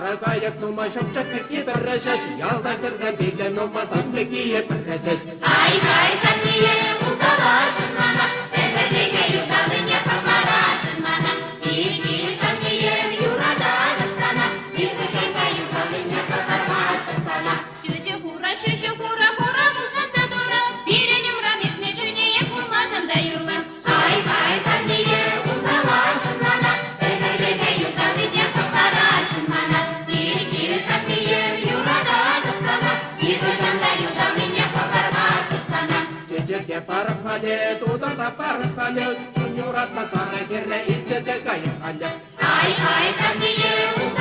Каракая кнума шапчак какие бережешь, ялда кырза бега нума сам какие бережешь. Ай-хай, самие удалашын мана, тәбәрлегә юдалыня камарашын мана. Кири-кири самие юрадан сана, бирушайга юдалыня камарашын сана. Шүші хура, хура булсан да дура, биренем рамитне жуйнее булмасам да юла. Ай-хай, самие удалашын мана, тәбәрлегә юдалыня камарашын мана. Кири-кири самие юрадан сана, бирушайга юдалыня камарашын сана. Чечеке пархале, туда пархале, чунюратна сара герне итсе кайхале. Ай-хай, самие удалашын